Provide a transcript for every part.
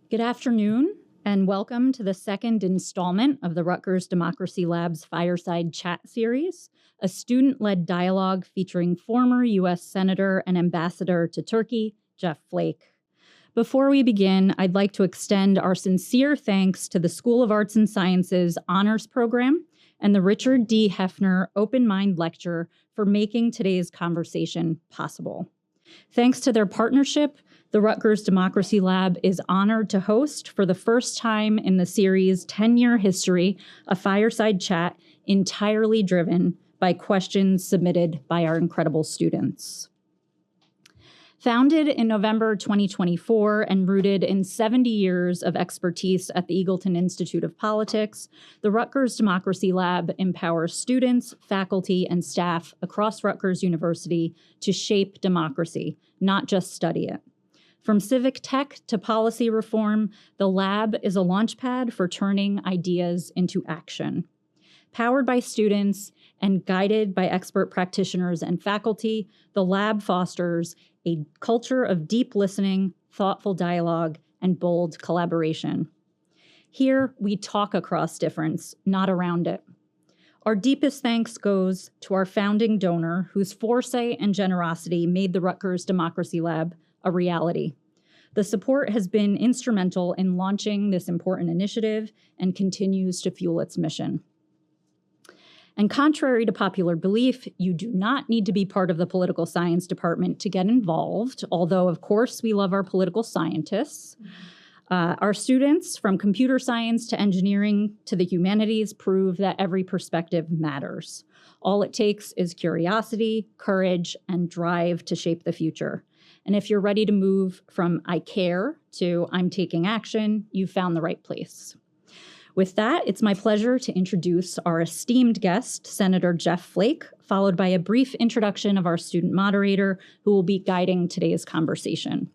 Good afternoon, and welcome to the second installment of the Rutgers Democracy Lab's Fireside Chat series, a student-led dialogue featuring former U.S. Senator and Ambassador to Turkey, Jeff Flake. Before we begin, I'd like to extend our sincere thanks to the School of Arts and Sciences Honors Program and the Richard D. Hefner Open Mind Lecture for making today's conversation possible. Thanks to their partnership, the Rutgers Democracy Lab is honored to host, for the first time in the series' 10-year history, a fireside chat entirely driven by questions submitted by our incredible students. Founded in November 2024 and rooted in 70 years of expertise at the Eagleton Institute of Politics, the Rutgers Democracy Lab empowers students, faculty, and staff across Rutgers University to shape democracy, not just study it. From civic tech to policy reform, the lab is a launchpad for turning ideas into action. Powered by students and guided by expert practitioners and faculty, the lab fosters a culture of deep listening, thoughtful dialogue, and bold collaboration. Here, we talk across difference, not around it. Our deepest thanks goes to our founding donor, whose foresight and generosity made the Rutgers Democracy Lab a reality. The support has been instrumental in launching this important initiative and continues to fuel its mission. And contrary to popular belief, you do not need to be part of the political science department to get involved, although, of course, we love our political scientists. Our students, from computer science to engineering to the humanities, prove that every perspective matters. All it takes is curiosity, courage, and drive to shape the future. And if you're ready to move from I care to I'm taking action, you've found the right place. With that, it's my pleasure to introduce our esteemed guest, Senator Jeff Flake, followed by a brief introduction of our student moderator, who will be guiding today's conversation.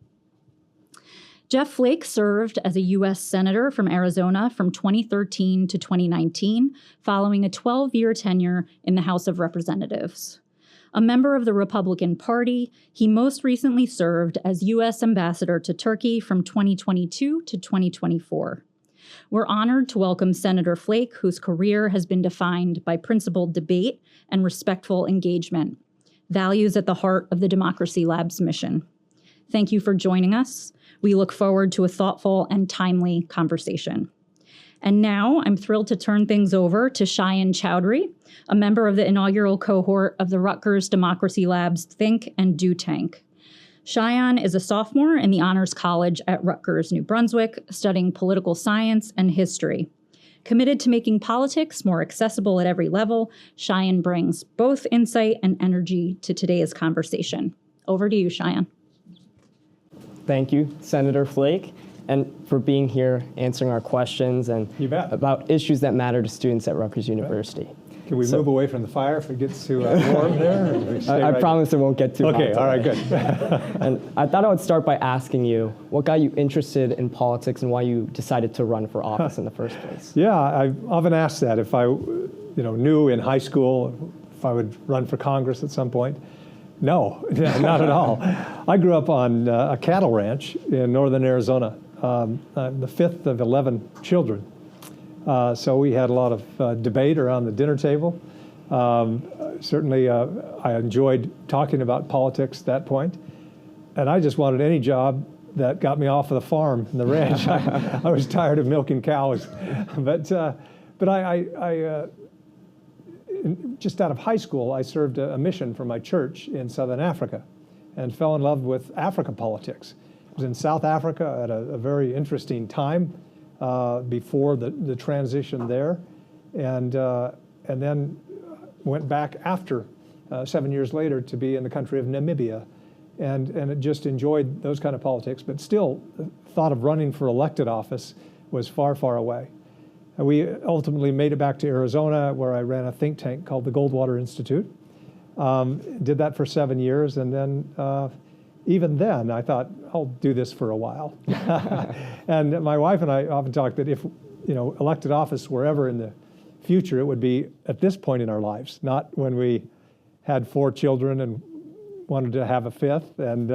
Jeff Flake served as a U.S. Senator from Arizona from 2013 to 2019, following a 12-year tenure in the House of Representatives. A member of the Republican Party, he most recently served as U.S. Ambassador to Turkey from 2022 to 2024. We're honored to welcome Senator Flake, whose career has been defined by principled debate and respectful engagement, values at the heart of the Democracy Lab's mission. Thank you for joining us. We look forward to a thoughtful and timely conversation. And now I'm thrilled to turn things over to Cheyenne Chowdhury, a member of the inaugural cohort of the Rutgers Democracy Lab's Think and Do Tank. Cheyenne is a sophomore in the Honors College at Rutgers, New Brunswick, studying political science and history. Committed to making politics more accessible at every level, Cheyenne brings both insight and energy to today's conversation. Over to you, Cheyenne. Thank you, Senator Flake, and for being here, answering our questions and about issues that matter to students at Rutgers University. Can we move away from the fire if it gets too warm there? I promise it won't get too hot. Okay, all right, good. And I thought I would start by asking you, what got you interested in politics and why you decided to run for office in the first place? Yeah, I've often asked that if I knew in high school if I would run for Congress at some point. No, not at all. I grew up on a cattle ranch in northern Arizona. I'm the fifth of 11 children. So we had a lot of debate around the dinner table. Certainly, I enjoyed talking about politics at that point. And I just wanted any job that got me off of the farm and the ranch. I was tired of milking cows. But I just out of high school, I served a mission for my church in Southern Africa and fell in love with Africa politics. I was in South Africa at a very interesting time before the transition there, and then went back after 7 years later to be in the country of Namibia, and just enjoyed those kind of politics, but still the thought of running for elected office was far, far away. And we ultimately made it back to Arizona, where I ran a think tank called the Goldwater Institute. Did that for 7 years, and then even then I thought, I'll do this for a while. And my wife and I often talk that if elected office were ever in the future, it would be at this point in our lives, not when we had 4 children and wanted to have a 5th, and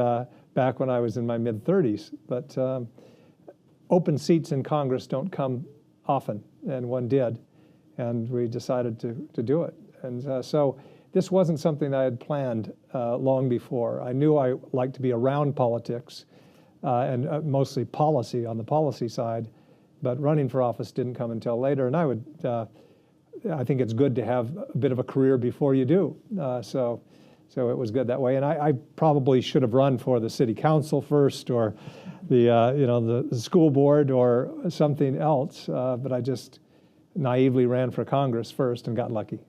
back when I was in my mid-30s. But open seats in Congress don't come often, and one did, and we decided to do it. And so this wasn't something I had planned long before. I knew I liked to be around politics and mostly policy on the policy side, but running for office didn't come until later. And I think it's good to have a bit of a career before you do. So it was good that way. And I probably should have run for the city council first, or the school board, or something else. But I just naively ran for Congress first and got lucky.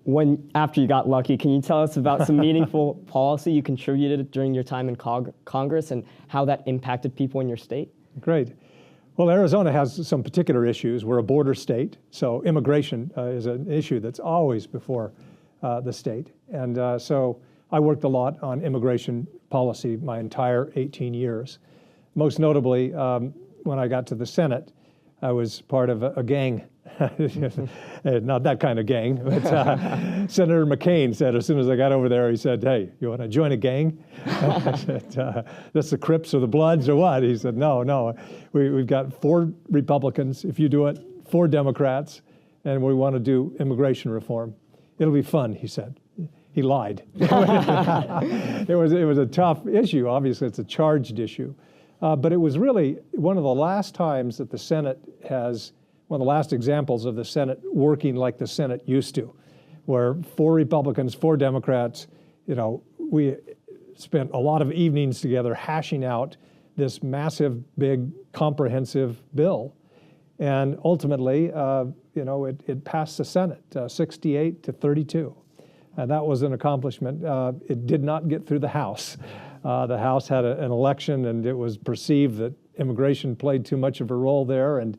Well, after you got lucky, can you tell us about some meaningful policy you contributed during your time in Congress and how that impacted people in your state? Great. Well, Arizona has some particular issues. We're a border state, so immigration is an issue that's always before the state. And so I worked a lot on immigration policy my entire 18 years. Most notably, when I got to the Senate, I was part of a gang. Not that kind of gang, but Senator McCain said as soon as I got over there, he said, "Hey, you want to join a gang?" I said, "That's the Crips or the Bloods or what?" He said, No, we've got 4 Republicans, if you do it, 4 Democrats, and we want to do immigration reform. It'll be fun, he said. He lied. It was a tough issue. Obviously, it's a charged issue. But it was really one of the last times that the Senate one of the last examples of the Senate working like the Senate used to, where 4 Republicans, 4 Democrats, we spent a lot of evenings together hashing out this massive, big, comprehensive bill. And ultimately, it passed the Senate, 68 to 32. And that was an accomplishment. It did not get through the House. The House had an election, and it was perceived that immigration played too much of a role there, and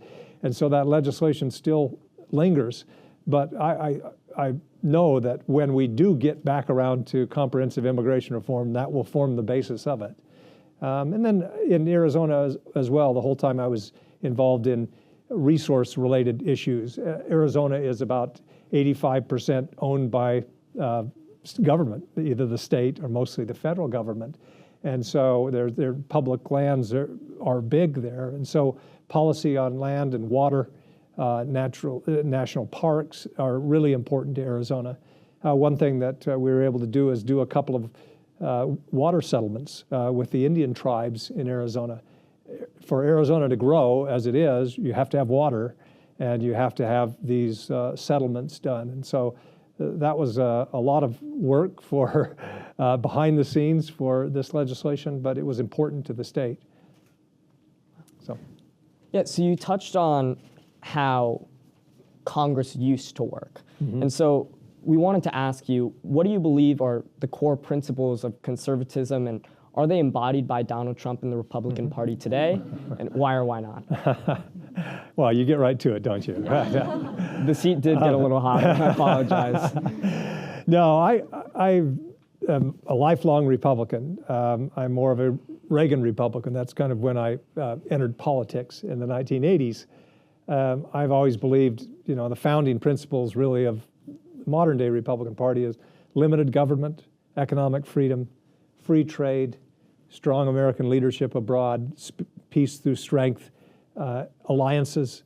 so that legislation still lingers. But I know that when we do get back around to comprehensive immigration reform, that will form the basis of it. And then in Arizona as well, the whole time I was involved in resource-related issues. Arizona is about 85% owned by government, either the state or mostly the federal government. And so their public lands are big there. And so policy on land and water, national parks are really important to Arizona. One thing that we were able to do is do a couple of water settlements with the Indian tribes in Arizona. For Arizona to grow as it is, you have to have water, and you have to have these settlements done. And so that was a lot of work for behind the scenes for this legislation, but it was important to the state. So you touched on how Congress used to work. Mm-hmm. And so we wanted to ask you, what do you believe are the core principles of conservatism, and are they embodied by Donald Trump and the Republican Party today? And why or why not? Well, you get right to it, don't you? The seat did get a little hot. I apologize. No, I am a lifelong Republican. I'm more of a Reagan Republican. That's kind of when I entered politics in the 1980s. I've always believed, the founding principles really of the modern day Republican Party is limited government, economic freedom, free trade, strong American leadership abroad, peace through strength, alliances.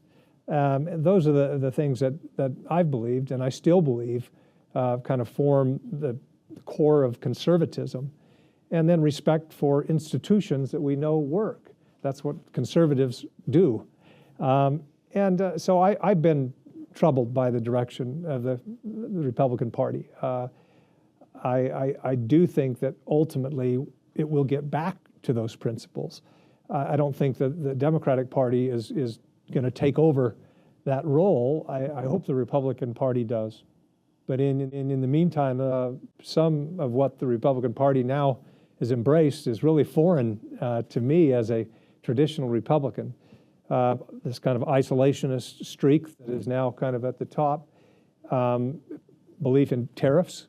Those are the things that I've believed, and I still believe, kind of form the core of conservatism. And then respect for institutions that we know work. That's what conservatives do. So I've been troubled by the direction of the Republican Party. I do think that ultimately it will get back to those principles. I don't think that the Democratic Party is going to take over that role. I hope the Republican Party does. But in the meantime, some of what the Republican Party now has embraced is really foreign to me as a traditional Republican. This kind of isolationist streak that is now kind of at the top. Belief in tariffs.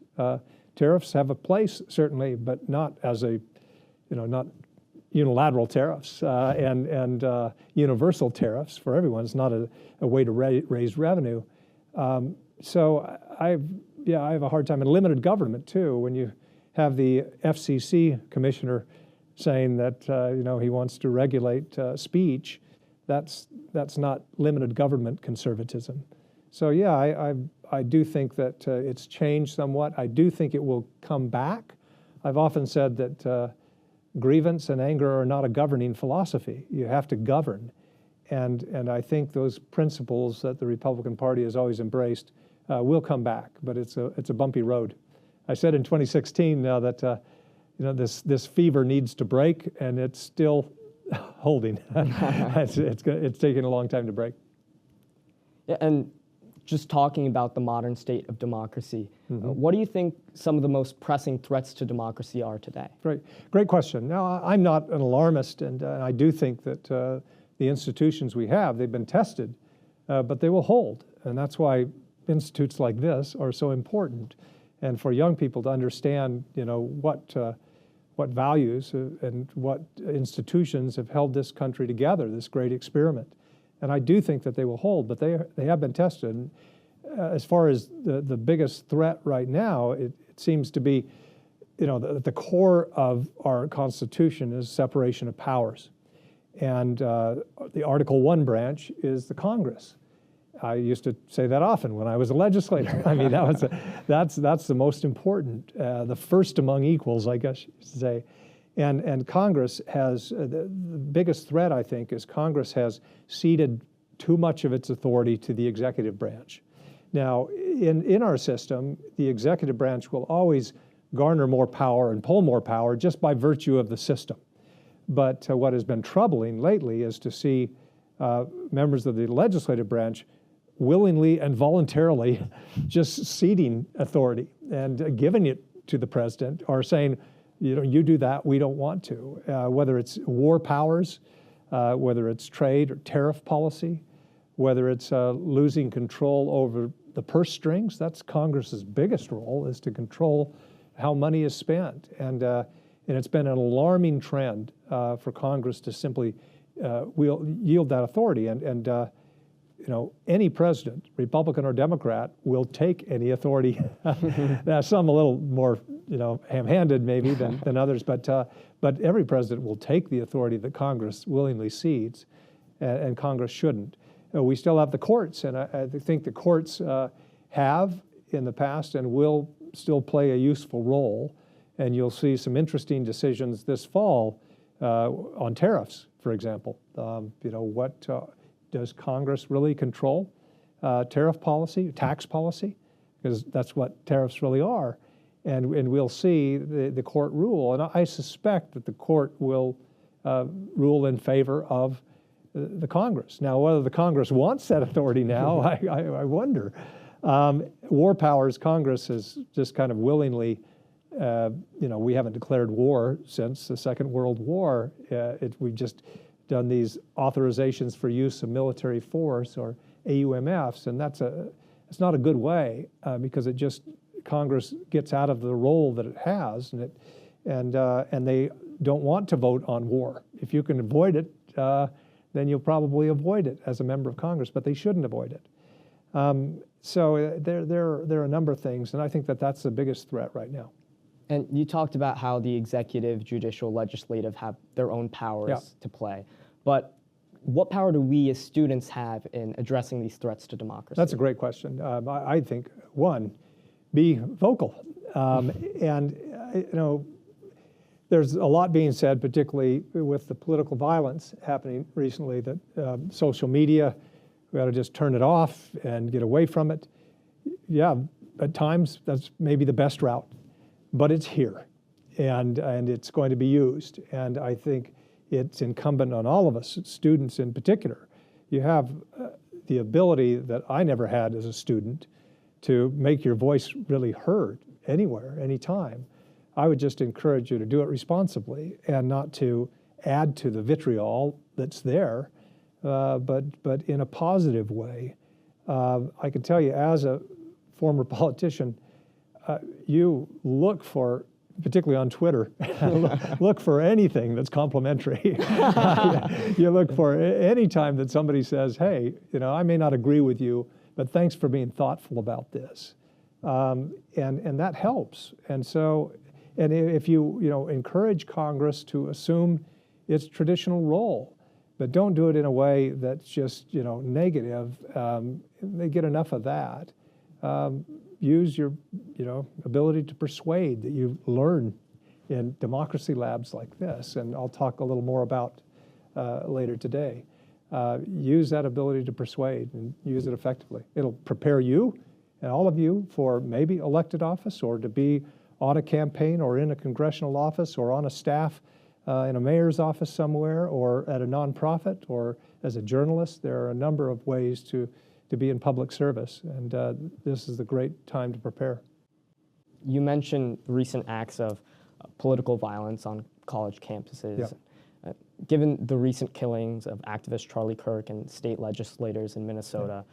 Tariffs have a place, certainly, but not as not unilateral tariffs and universal tariffs for everyone. It's not a way to raise revenue. So I have a hard time. And limited government, too. When you have the FCC commissioner saying that he wants to regulate speech, that's not limited government conservatism. So yeah, I do think that it's changed somewhat. I do think it will come back. I've often said that grievance and anger are not a governing philosophy. You have to govern. And I think those principles that the Republican Party has always embraced will come back, but it's a bumpy road. I said in 2016 now that this fever needs to break, and it's still holding. It's taking a long time to break. Yeah, and just talking about the modern state of democracy, what do you think some of the most pressing threats to democracy are today? Great question. Now, I'm not an alarmist, and I do think that the institutions we have, they've been tested, but they will hold. And that's why institutes like this are so important. And for young people to understand, what values and what institutions have held this country together, this great experiment. And I do think that they will hold, but they have been tested. And as far as the biggest threat right now, it seems to be, the core of our Constitution is separation of powers. And the Article 1 branch is the Congress. I used to say that often when I was a legislator. I mean, that's the most important, the first among equals, I guess you should say. And Congress has, the biggest threat, I think, is Congress has ceded too much of its authority to the executive branch. Now, in our system, the executive branch will always garner more power and pull more power just by virtue of the system. But what has been troubling lately is to see members of the legislative branch willingly and voluntarily just ceding authority and giving it to the president, or saying, you do that, we don't want to. Whether it's war powers, whether it's trade or tariff policy, whether it's losing control over the purse strings. That's Congress's biggest role, is to control how money is spent. And it's been an alarming trend for Congress to simply yield that authority. And any president, Republican or Democrat, will take any authority. Now, some a little more, ham-handed maybe than others, but every president will take the authority that Congress willingly cedes, and Congress shouldn't. We still have the courts, and I think the courts have in the past and will still play a useful role. And you'll see some interesting decisions this fall on tariffs, for example. Does Congress really control tariff policy, tax policy? Because that's what tariffs really are. And we'll see the court rule. And I suspect that the court will rule in favor of the Congress. Now, whether the Congress wants that authority now, I wonder. War powers, Congress has just kind of willingly, we haven't declared war since the Second World War. We've just done these authorizations for use of military force, or AUMFs, and it's not a good way because Congress gets out of the role that it has, and they don't want to vote on war. If you can avoid it, then you'll probably avoid it as a member of Congress, but they shouldn't avoid it. So there are a number of things, and I think that's the biggest threat right now. And you talked about how the executive, judicial, legislative have their own powers to play. But what power do we as students have in addressing these threats to democracy? That's a great question. I think, one, be vocal. There's a lot being said, particularly with the political violence happening recently, that social media, we ought to just turn it off and get away from it. Yeah, at times that's maybe the best route, but it's here, and it's going to be used. And I think it's incumbent on all of us, students in particular. You have the ability that I never had as a student to make your voice really heard anywhere, anytime. I would just encourage you to do it responsibly and not to add to the vitriol that's there, but in a positive way. I can tell you, as a former politician, you look for, particularly on Twitter, look for anything that's complimentary. You look for any time that somebody says, hey, I may not agree with you, but thanks for being thoughtful about this. And that helps. And so And if you encourage Congress to assume its traditional role, but don't do it in a way that's just negative. They get enough of that. Use your ability to persuade that you learn in democracy labs like this, and I'll talk a little more about later today. Use that ability to persuade and use it effectively. It'll prepare you and all of you for maybe elected office, or to be on a campaign or in a congressional office or on a staff in a mayor's office somewhere, or at a nonprofit, or as a journalist. There are a number of ways to be in public service, and this is the great time to prepare. You mentioned recent acts of political violence on college campuses. Yeah. Given the recent killings of activist Charlie Kirk and state legislators in Minnesota,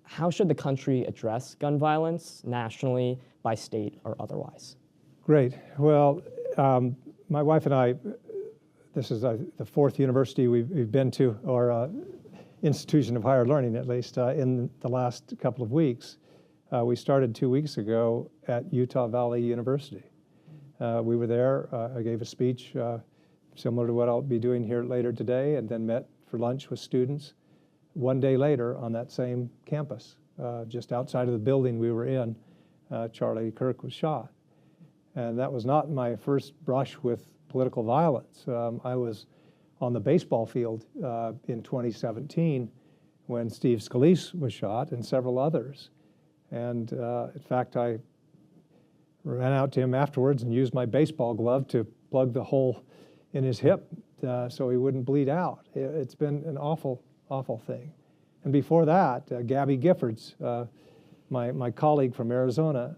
how should the country address gun violence nationally, by state, or otherwise? Great. Well, my wife and I, this is the fourth university we've been to, or institution of higher learning at least, in the last couple of weeks. We started 2 weeks ago at Utah Valley University. We were there. I gave a speech similar to what I'll be doing here later today, and then met for lunch with students. 1 day later, on that same campus, just outside of the building we were in, Charlie Kirk was shot. And that was not my first brush with political violence. I was on the baseball field in 2017 when Steve Scalise was shot, and several others. And in fact, I ran out to him afterwards and used my baseball glove to plug the hole in his hip so he wouldn't bleed out. It's been an awful, awful thing. And before that, Gabby Giffords, my colleague from Arizona,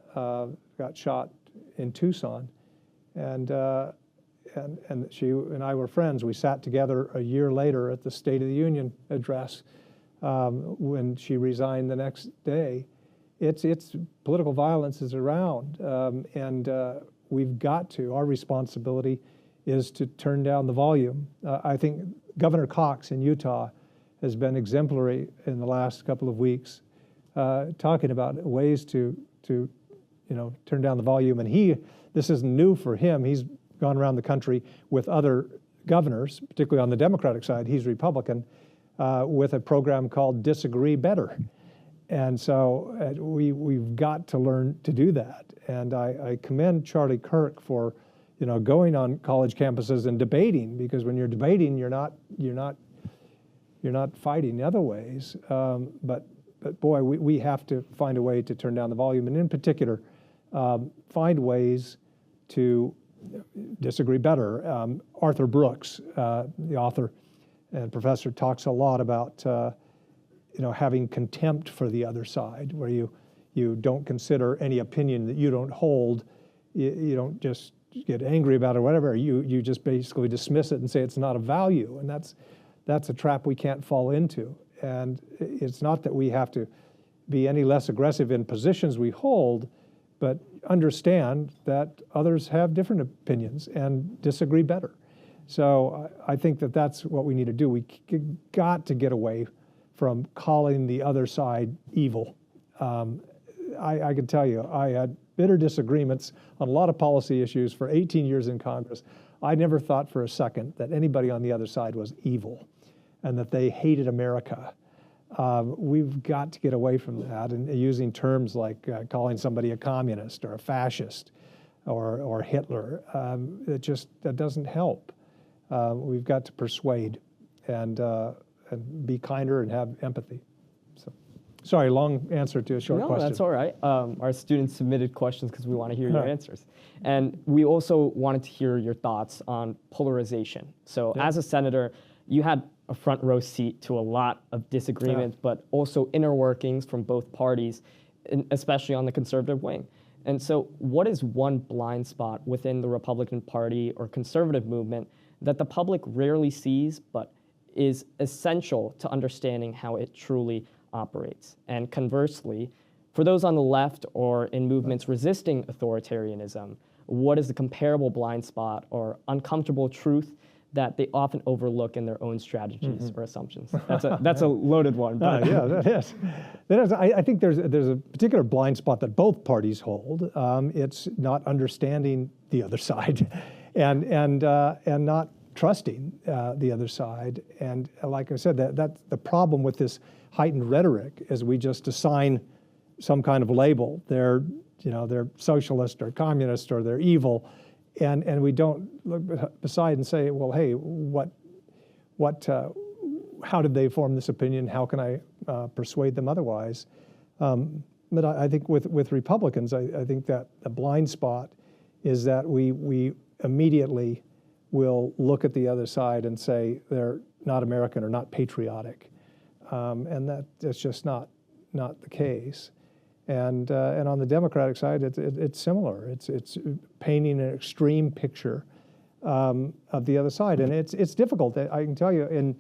got shot in Tucson, and she and I were friends. We sat together a year later at the State of the Union address when she resigned the next day. It's political violence is around, and we've got to. Our responsibility is to turn down the volume. I think Governor Cox in Utah has been exemplary in the last couple of weeks, talking about ways to turn down the volume. And this isn't new for him. He's gone around the country with other governors, particularly on the Democratic side. He's Republican, with a program called Disagree Better. And so we've got to learn to do that. And I commend Charlie Kirk for going on college campuses and debating, because when you're debating, you're not fighting other ways. But boy, we have to find a way to turn down the volume, and in particular, find ways to disagree better. Arthur Brooks, the author and professor, talks a lot about having contempt for the other side, where you don't consider any opinion that you don't hold. You don't just get angry about it or whatever. You just basically dismiss it and say it's not of value, and that's a trap we can't fall into. And it's not that we have to be any less aggressive in positions we hold, but understand that others have different opinions and disagree better. So I think that that's what we need to do. We got to get away from calling the other side evil. I can tell you, I had bitter disagreements on a lot of policy issues for 18 years in Congress. I never thought for a second that anybody on the other side was evil and that they hated America. We've got to get away from that, and using terms like calling somebody a communist or a fascist or Hitler. That doesn't help. We've got to persuade and be kinder and have empathy. So, sorry, long answer to a short question. No, that's all right. Our students submitted questions because we want to hear your answers. And we also wanted to hear your thoughts on polarization. So as a senator, you had a front row seat to a lot of disagreements, but also inner workings from both parties, especially on the conservative wing. And so what is one blind spot within the Republican Party or conservative movement that the public rarely sees, but is essential to understanding how it truly operates? And conversely, for those on the left or in movements resisting authoritarianism, what is the comparable blind spot or uncomfortable truth that they often overlook in their own strategies or assumptions? That's a loaded one. But Yeah, that is. I think there's a particular blind spot that both parties hold. It's not understanding the other side, and not trusting the other side. And like I said, that's the problem with this heightened rhetoric, is we just assign some kind of label. They're socialist or communist or they're evil, and we don't look beside and say, well, hey, how did they form this opinion? How can I persuade them otherwise? But I think with Republicans, I think that the blind spot is that we immediately will look at the other side and say they're not American or not patriotic, and that's just not the case. And on the Democratic side, it's similar. It's painting an extreme picture of the other side, and it's difficult. I can tell you,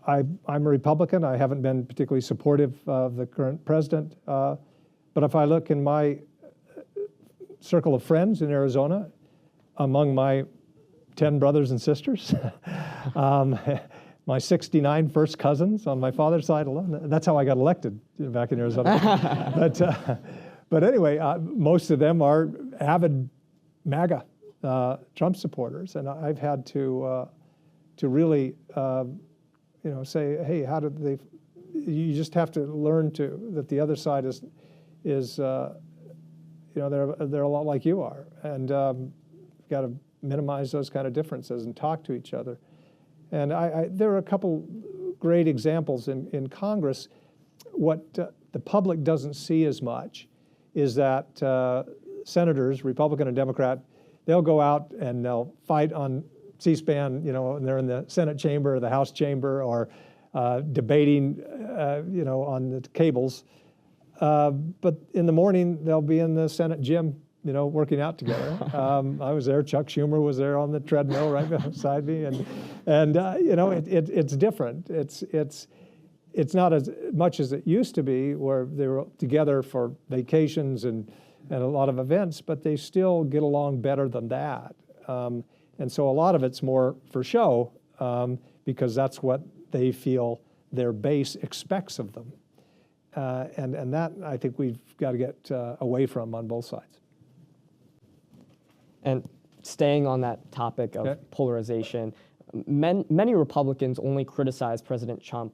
I'm a Republican. I haven't been particularly supportive of the current president, but if I look in my circle of friends in Arizona, among my 10 brothers and sisters, my 69 first cousins on my father's side alone. That's how I got elected back in Arizona. But anyway, most of them are avid MAGA Trump supporters, and I've had to really say, hey, how did they? You just have to learn that the other side is they're a lot like you are, and got to minimize those kind of differences and talk to each other. And there are a couple great examples in Congress. What the public doesn't see as much is that senators, Republican and Democrat, they'll go out and they'll fight on C-SPAN, and they're in the Senate chamber or the House chamber, or debating, on the cables. But in the morning, they'll be in the Senate gym, working out together. I was there. Chuck Schumer was there on the treadmill right beside me, and it's different. It's not as much as it used to be, where they were together for vacations and a lot of events, but they still get along better than that. And so a lot of it's more for show, because that's what they feel their base expects of them. And that, I think, we've got to get away from on both sides. And staying on that topic of polarization, many Republicans only criticize President Trump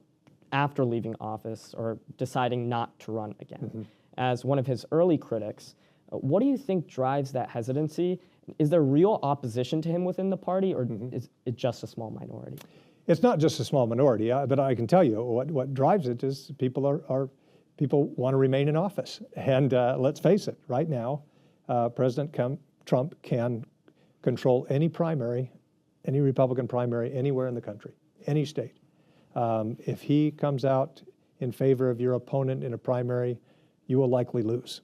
after leaving office or deciding not to run again. Mm-hmm. As one of his early critics, what do you think drives that hesitancy? Is there real opposition to him within the party, or is it just a small minority? It's not just a small minority, but I can tell you what drives it is people want to remain in office. And let's face it, right now, President Trump can control any Republican primary anywhere in the country, any state. If he comes out in favor of your opponent in a primary, you will likely lose.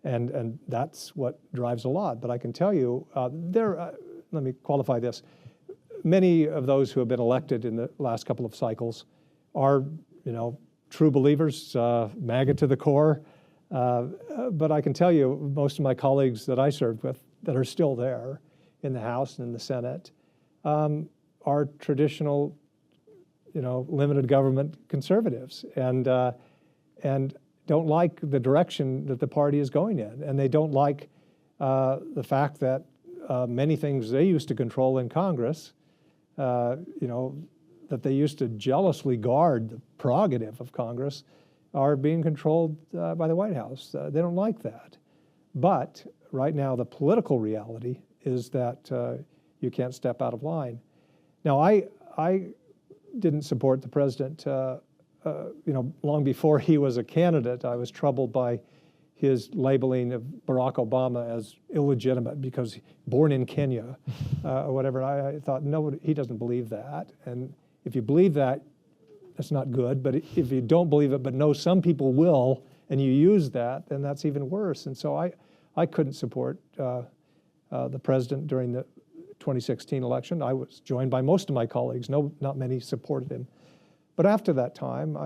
And that's what drives a lot. But I can tell you, let me qualify this. Many of those who have been elected in the last couple of cycles are, true believers, MAGA to the core. But I can tell you, most of my colleagues that I served with that are still there in the House and in the Senate are traditional, limited government conservatives, and don't like the direction that the party is going in, and they don't like the fact that many things they used to control in Congress, that they used to jealously guard the prerogative of Congress, are being controlled by the White House. They don't like that. But right now, the political reality is that you can't step out of line. Now, I didn't support the president, long before he was a candidate. I was troubled by his labeling of Barack Obama as illegitimate because born in Kenya or whatever. I thought, no, he doesn't believe that. And if you believe that, that's not good. But if you don't believe it, but know some people will, and you use that, then that's even worse. And so I couldn't support the president during the 2016 election. I was joined by most of my colleagues. Not many supported him. But after that time,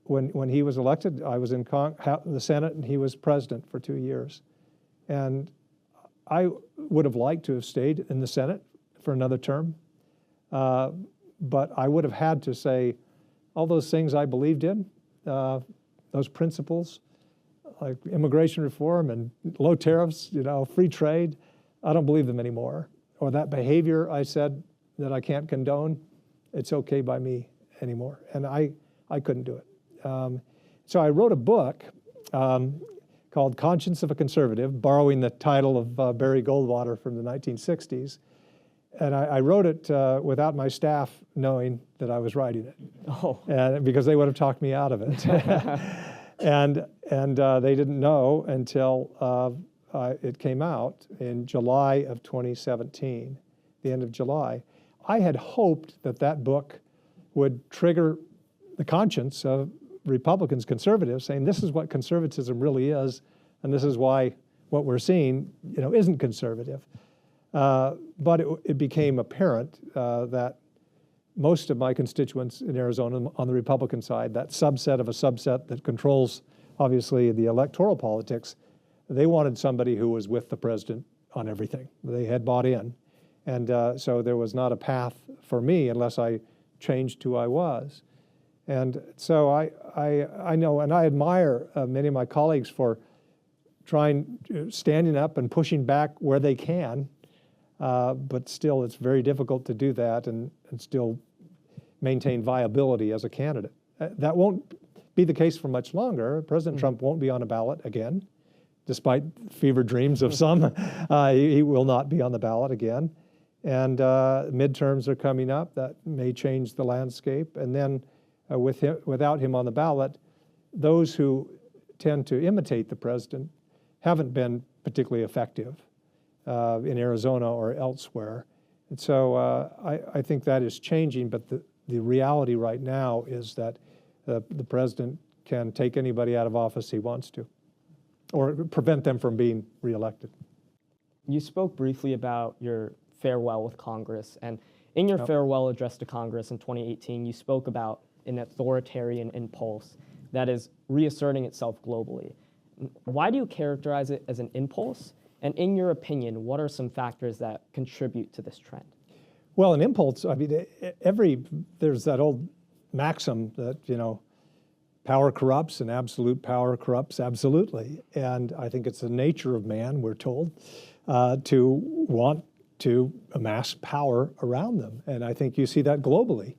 when he was elected, I was in the Senate, and he was president for 2 years. And I would have liked to have stayed in the Senate for another term. But I would have had to say all those things I believed in, those principles, like immigration reform and low tariffs, free trade, I don't believe them anymore. Or that behavior I said that I can't condone, it's okay by me anymore. And I couldn't do it. So I wrote a book called Conscience of a Conservative, borrowing the title of Barry Goldwater from the 1960s. And I wrote it without my staff knowing that I was writing it. Oh. Because they would have talked me out of it. and they didn't know until it came out in July of 2017, the end of July. I had hoped that book would trigger the conscience of Republicans, conservatives, saying this is what conservatism really is, and this is why what we're seeing, isn't conservative. But it became apparent that most of my constituents in Arizona on the Republican side, that subset of a subset that controls, obviously, the electoral politics, they wanted somebody who was with the president on everything. They had bought in. And so there was not a path for me unless I changed who I was. And so I know, and I admire many of my colleagues for standing up and pushing back where they can, but still it's very difficult to do that and still maintain viability as a candidate. That won't be the case for much longer. President Trump won't be on a ballot again, despite fevered dreams of some. He will not be on the ballot again. And midterms are coming up. That may change the landscape. And then without him on the ballot, those who tend to imitate the president haven't been particularly effective in Arizona or elsewhere. And so I think that is changing, but the reality right now is that the president can take anybody out of office he wants to, or prevent them from being reelected. You spoke briefly about your farewell with Congress, and in your farewell address to Congress in 2018, you spoke about an authoritarian impulse that is reasserting itself globally. Why do you characterize it as an impulse? And in your opinion, what are some factors that contribute to this trend? Well, an impulse, I mean, there's that old maxim that, power corrupts and absolute power corrupts absolutely. And I think it's the nature of man, we're told, to want to amass power around them. And I think you see that globally.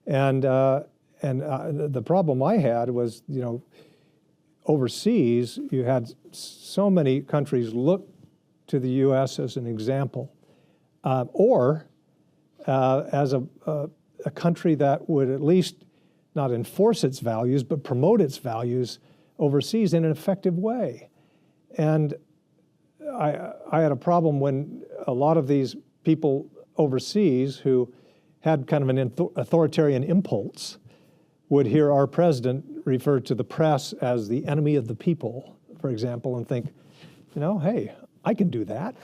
And the problem I had was, overseas, you had so many countries look to the U.S. as an example, or as a country that would at least not enforce its values, but promote its values overseas in an effective way. And I had a problem when a lot of these people overseas who had kind of an authoritarian impulse would hear our president refer to the press as the enemy of the people, for example, and think, hey, I can do that,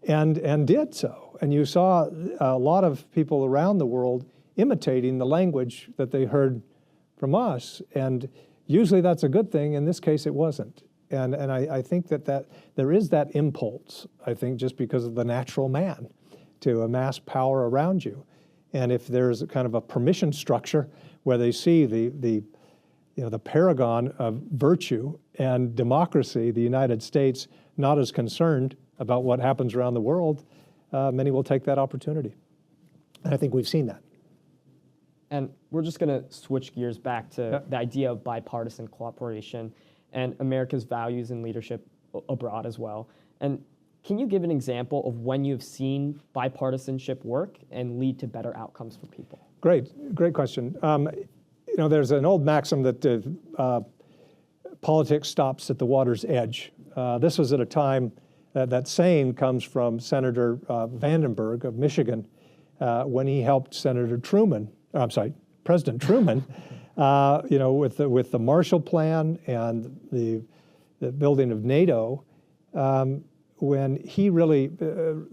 and did so. And you saw a lot of people around the world imitating the language that they heard from us, and usually that's a good thing. In this case, it wasn't. And I think that there is that impulse, I think, just because of the natural man to amass power around you. And if there's a kind of a permission structure where they see the paragon of virtue and democracy, the United States, not as concerned about what happens around the world, many will take that opportunity. And I think we've seen that. And we're just going to switch gears back to the idea of bipartisan cooperation and America's values and leadership abroad as well. And can you give an example of when you've seen bipartisanship work and lead to better outcomes for people? Great question. There's an old maxim that politics stops at the water's edge. This was at a time that saying comes from Senator Vandenberg of Michigan when he helped President Truman, with the Marshall Plan and the building of NATO. When he really,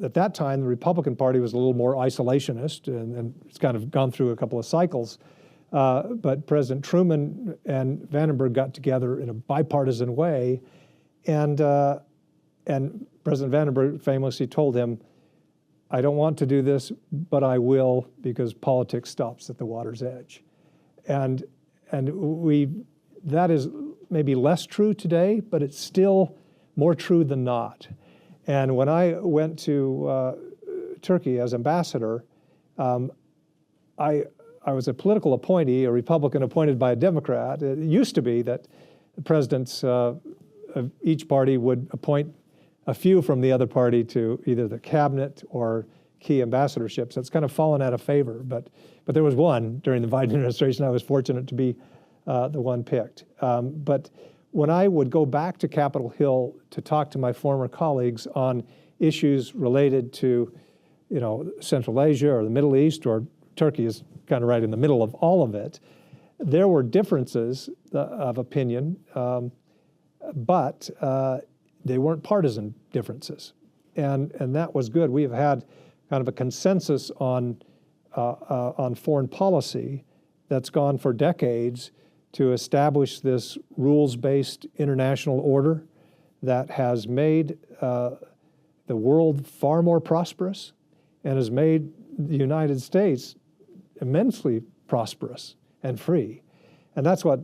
at that time, the Republican Party was a little more isolationist, and it's kind of gone through a couple of cycles. But President Truman and Vandenberg got together in a bipartisan way, and President Vandenberg famously told him, I don't want to do this, but I will because politics stops at the water's edge. And that is maybe less true today, but it's still more true than not. And when I went to Turkey as ambassador, I was a political appointee, a Republican appointed by a Democrat. It used to be that the presidents of each party would appoint a few from the other party to either the cabinet or key ambassadorships. It's kind of fallen out of favor, but there was one during the Biden administration. I was fortunate to be the one picked. But when I would go back to Capitol Hill to talk to my former colleagues on issues related to, Central Asia or the Middle East, or Turkey is kind of right in the middle of all of it, there were differences of opinion, but they weren't partisan differences, and that was good. We have had kind of a consensus on foreign policy that's gone for decades to establish this rules-based international order that has made the world far more prosperous and has made the United States immensely prosperous and free. And that's what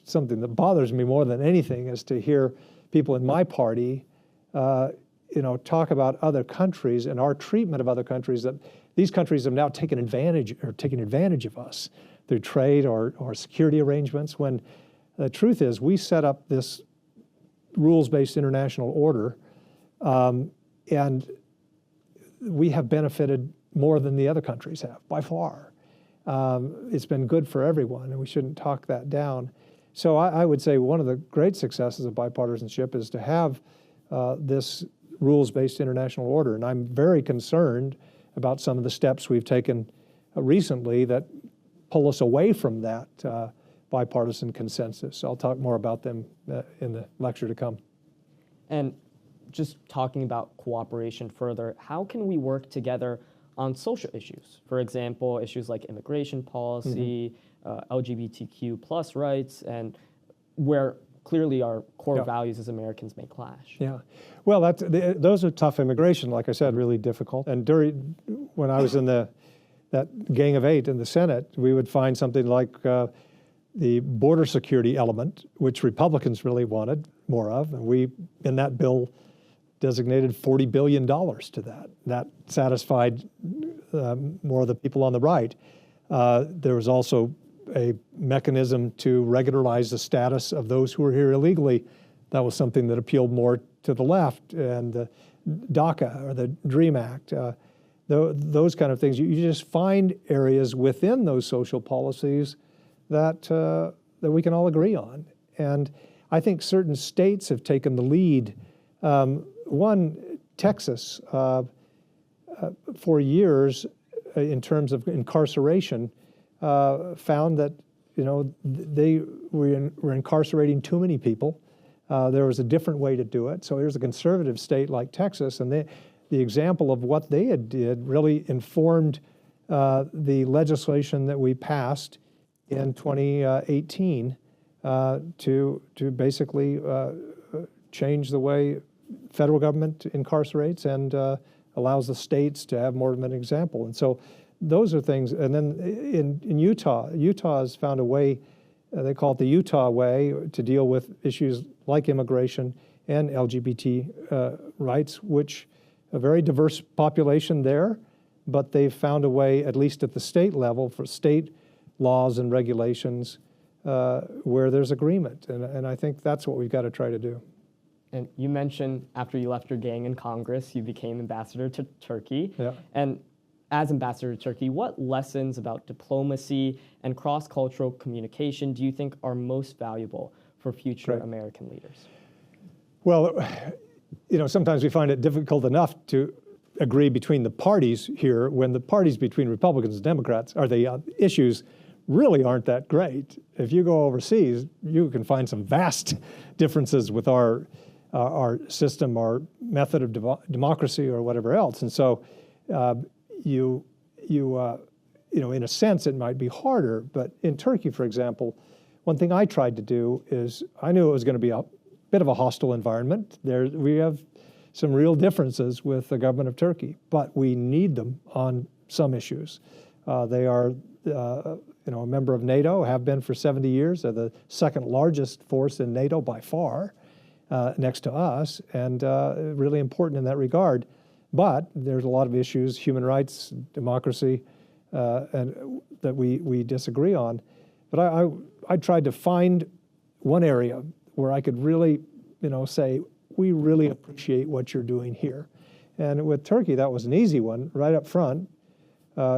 something that bothers me more than anything is to hear people in my party talk about other countries and our treatment of other countries, that these countries have now taken advantage of us through trade or security arrangements, when the truth is we set up this rules-based international order and we have benefited more than the other countries have, by far. It's been good for everyone, and we shouldn't talk that down. So I would say one of the great successes of bipartisanship is to have this rules-based international order. And I'm very concerned about some of the steps we've taken recently that pull us away from that bipartisan consensus. I'll talk more about them in the lecture to come. And just talking about cooperation further, how can we work together on social issues? For example, issues like immigration policy, LGBTQ plus rights, and where clearly our core values as Americans may clash. Yeah, well, those are tough. Immigration, like I said, really difficult. And when I was in that Gang of Eight in the Senate, we would find something like the border security element, which Republicans really wanted more of, and we, in that bill, designated $40 billion to that. That satisfied more of the people on the right. There was also a mechanism to regularize the status of those who were here illegally. That was something that appealed more to the left, and the DACA or the DREAM Act, those kind of things. You just find areas within those social policies that we can all agree on. And I think certain states have taken the lead. Texas, for years, in terms of incarceration, found that they were incarcerating too many people. There was a different way to do it. So here's a conservative state like Texas, and the example of what they did really informed the legislation that we passed in 2018 to basically change the way federal government incarcerates and allows the states to have more of an example. And so those are things. And then in Utah has found a way, they call it the Utah way, to deal with issues like immigration and LGBT rights, which a very diverse population there, but they've found a way, at least at the state level, for state laws and regulations where there's agreement. And I think that's what we've got to try to do. And you mentioned after you left your gang in Congress, you became ambassador to Turkey. Yeah. And as ambassador to Turkey, what lessons about diplomacy and cross-cultural communication do you think are most valuable for future American leaders? Well, sometimes we find it difficult enough to agree between the parties here when the parties between Republicans and Democrats are the issues really aren't that great. If you go overseas, you can find some vast differences with our system, our method of democracy, or whatever else. And so, in a sense, it might be harder. But in Turkey, for example, one thing I tried to do is I knew it was going to be a bit of a hostile environment. We have some real differences with the government of Turkey, but we need them on some issues. They are, a member of NATO, have been for 70 years. They're the second largest force in NATO by far, next to us, and really important in that regard. But there's a lot of issues, human rights, democracy, and that we disagree on. But I tried to find one area where I could really, say, we really appreciate what you're doing here. And with Turkey, that was an easy one, right up front.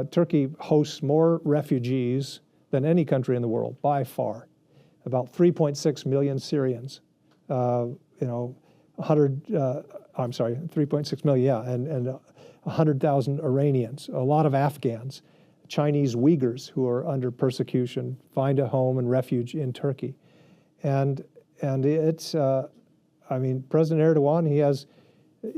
Turkey hosts more refugees than any country in the world, by far. About 3.6 million Syrians, 3.6 million, yeah, and 100,000 Iranians, a lot of Afghans, Chinese Uyghurs who are under persecution, find a home and refuge in Turkey. And it's, President Erdogan, he has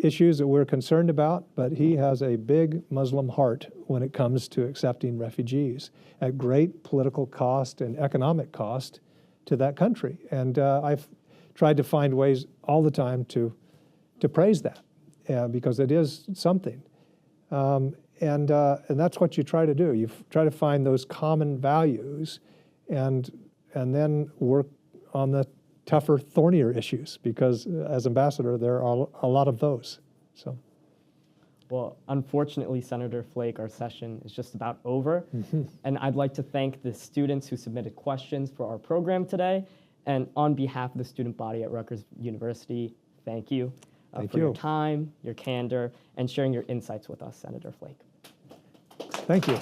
issues that we're concerned about, but he has a big Muslim heart when it comes to accepting refugees at great political cost and economic cost to that country. And I've tried to find ways all the time to praise that, because it is something. And that's what you try to do. You try to find those common values and then work on the tougher, thornier issues, because as ambassador, there are a lot of those. So, well, unfortunately, Senator Flake, our session is just about over. And I'd like to thank the students who submitted questions for our program today. And on behalf of the student body at Rutgers University, thank you for your time, your candor, and sharing your insights with us, Senator Flake. Thank you.